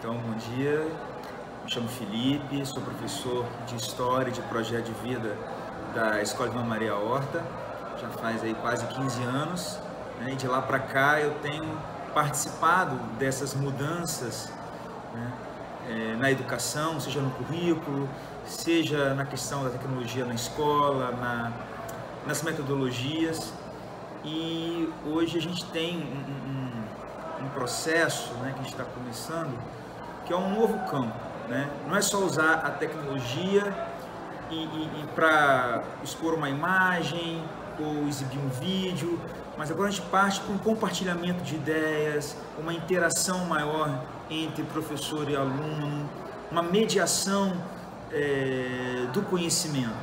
Então, bom dia, me chamo Felipe, sou professor de História e de Projeto de Vida da Escola Dona Maria Horta, já faz aí quase 15 anos, né? E de lá para cá eu tenho participado dessas mudanças, né? Na educação, seja no currículo, seja na questão da tecnologia na escola, nas metodologias. E hoje a gente tem um processo, né, que a gente está começando, que é um novo campo, né? Não é só usar a tecnologia e para expor uma imagem ou exibir um vídeo, mas agora a gente parte para um compartilhamento de ideias, uma interação maior entre professor e aluno, uma mediação do conhecimento,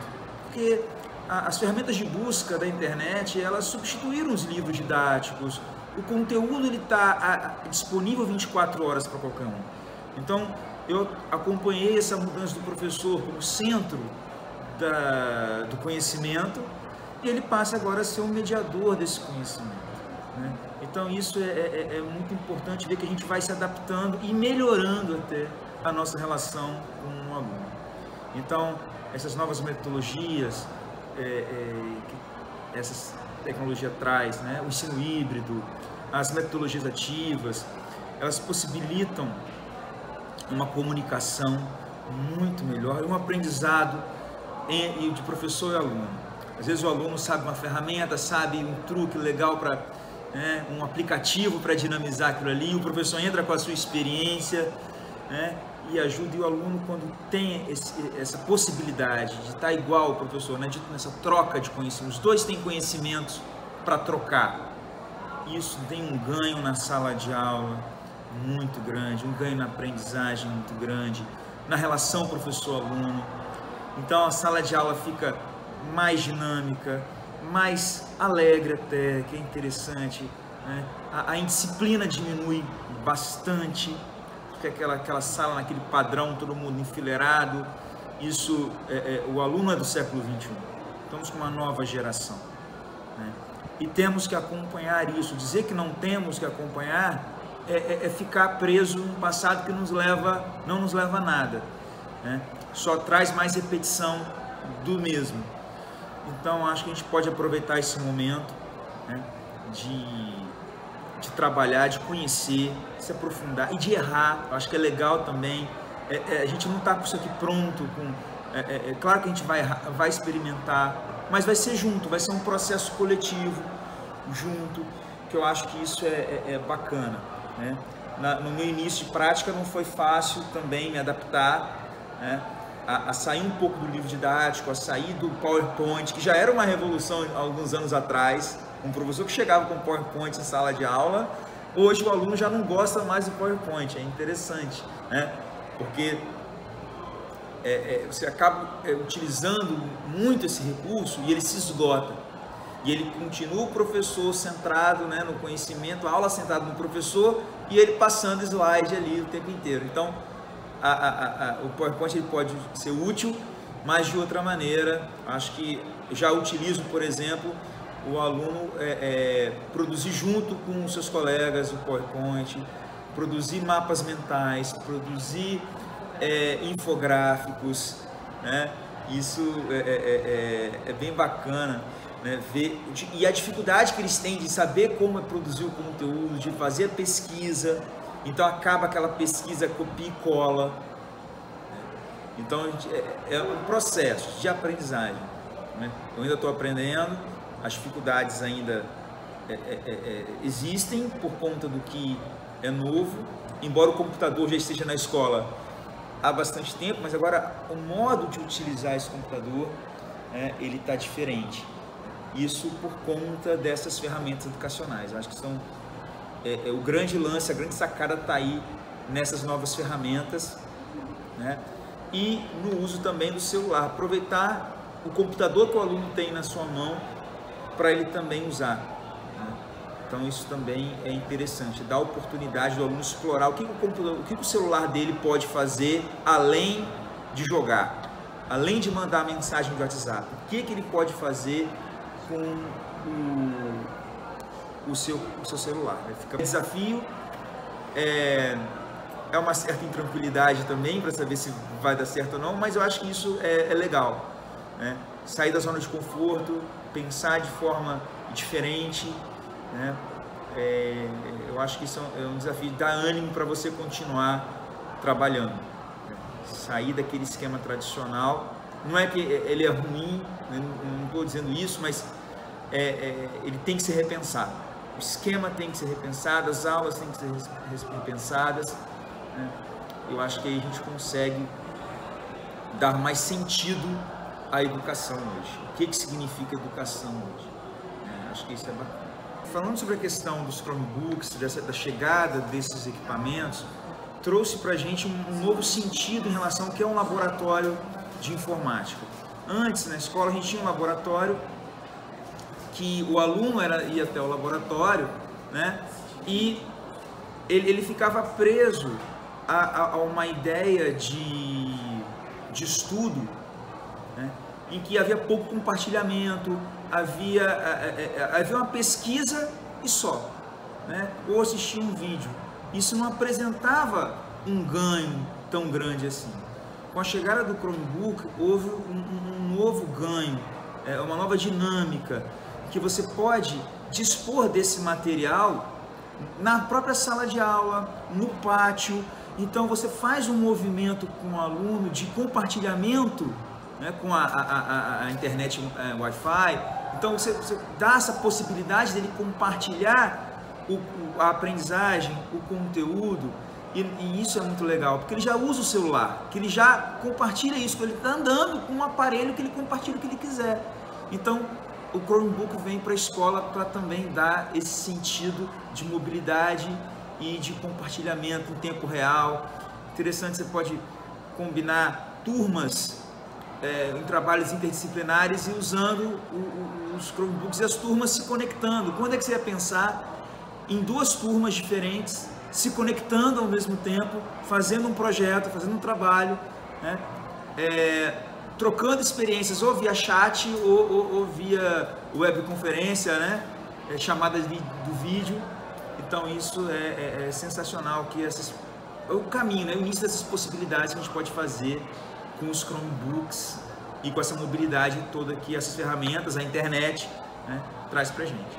porque as ferramentas de busca da internet, elas substituíram os livros didáticos, o conteúdo está disponível 24 horas para qualquer um. Então, eu acompanhei essa mudança do professor como centro do conhecimento, e ele passa agora a ser um mediador desse conhecimento, né? Então, isso é muito importante ver que a gente vai se adaptando e melhorando até a nossa relação com o aluno. Então, essas novas metodologias, que essa tecnologia traz, né? O ensino híbrido, as metodologias ativas, elas possibilitam uma comunicação muito melhor e um aprendizado de professor e aluno. Às vezes o aluno sabe uma ferramenta, sabe um truque legal para, né, um aplicativo para dinamizar aquilo ali, o professor entra com a sua experiência, né, e ajuda. E o aluno, quando tem essa possibilidade de estar igual ao professor, né, nessa troca de conhecimentos, os dois têm conhecimentos para trocar, isso tem um ganho na sala de aula muito grande, um ganho na aprendizagem muito grande, na relação professor-aluno. Então a sala de aula fica mais dinâmica, mais alegre até, que é interessante, né? A indisciplina diminui bastante, porque aquela sala naquele padrão, todo mundo enfileirado, isso o aluno é do século XXI, estamos com uma nova geração, né? E temos que acompanhar isso. Dizer que não temos que acompanhar é ficar preso no passado que não nos leva a nada, né? Só traz mais repetição do mesmo. Então, acho que a gente pode aproveitar esse momento, né, de trabalhar, de conhecer, se aprofundar e de errar. Eu acho que é legal também. A gente não está com isso aqui pronto. Claro que a gente vai errar, vai experimentar, mas vai ser junto, vai ser um processo coletivo, junto, que eu acho que isso é bacana, né? No meu início de prática não foi fácil também me adaptar, né, a sair um pouco do livro didático, a sair do PowerPoint, que já era uma revolução há alguns anos atrás. Um professor que chegava com PowerPoint em sala de aula, hoje o aluno já não gosta mais do PowerPoint. É interessante, né? Porque você acaba utilizando muito esse recurso e ele se esgota. E ele continua o professor centrado, né, no conhecimento, a aula centrada no professor e ele passando slide ali o tempo inteiro. Então, o PowerPoint ele pode ser útil, mas de outra maneira. Acho que já utilizo, por exemplo, o aluno produzir junto com os seus colegas o PowerPoint, produzir mapas mentais, produzir infográficos, né? Isso é bem bacana, né? Ver, e a dificuldade que eles têm de saber como produzir o conteúdo, de fazer a pesquisa. Então acaba aquela pesquisa copia e cola. Então é um processo de aprendizagem, né? Eu ainda estou aprendendo, as dificuldades ainda existem por conta do que é novo, embora o computador já esteja na escola há bastante tempo, mas agora o modo de utilizar esse computador, ele está diferente. Isso por conta dessas ferramentas educacionais. Eu acho que são o grande lance, a grande sacada está aí nessas novas ferramentas, né? E no uso também do celular, aproveitar o computador que o aluno tem na sua mão para ele também usar, né? Então isso também é interessante, dá a oportunidade do aluno explorar o que o celular dele pode fazer além de jogar, além de mandar mensagem de WhatsApp. O que ele pode fazer com o seu celular, né? Fica um desafio é uma certa intranquilidade também para saber se vai dar certo ou não, mas eu acho que isso é legal, né? Sair da zona de conforto, pensar de forma diferente, né? Eu acho que isso é um desafio, dá ânimo para você continuar trabalhando, né? Sair daquele esquema tradicional. Não é que ele é ruim, não estou dizendo isso, mas ele tem que ser repensado. O esquema tem que ser repensado, as aulas têm que ser repensadas, né? Eu acho que aí a gente consegue dar mais sentido à educação hoje. O que significa educação hoje? Acho que isso é bacana. Falando sobre a questão dos Chromebooks, da chegada desses equipamentos, trouxe para a gente um novo sentido em relação ao que é um laboratório de informática. Antes, na escola, a gente tinha um laboratório que o aluno ia até o laboratório, né, e ele ficava preso a uma ideia de estudo, né, em que havia pouco compartilhamento, havia uma pesquisa e só, né, ou assistir um vídeo. Isso não apresentava um ganho tão grande assim. Com a chegada do Chromebook, houve um novo ganho, uma nova dinâmica, que você pode dispor desse material na própria sala de aula, no pátio. Então você faz um movimento com o aluno de compartilhamento, né, com a internet Wi-Fi. Então você dá essa possibilidade dele compartilhar a aprendizagem, o conteúdo, e isso é muito legal, porque ele já usa o celular, que ele já compartilha isso, ele está andando com um aparelho que ele compartilha o que ele quiser. Então o Chromebook vem para a escola para também dar esse sentido de mobilidade e de compartilhamento em tempo real. Interessante, você pode combinar turmas em trabalhos interdisciplinares e usando os Chromebooks e as turmas se conectando. Quando é que você ia pensar em duas turmas diferentes se conectando ao mesmo tempo, fazendo um projeto, fazendo um trabalho, né? Trocando experiências ou via chat ou via webconferência, né? Chamadas do vídeo. Então isso é sensacional, que é o caminho, né? O início dessas possibilidades que a gente pode fazer com os Chromebooks e com essa mobilidade toda que essas ferramentas, a internet, né, traz pra gente.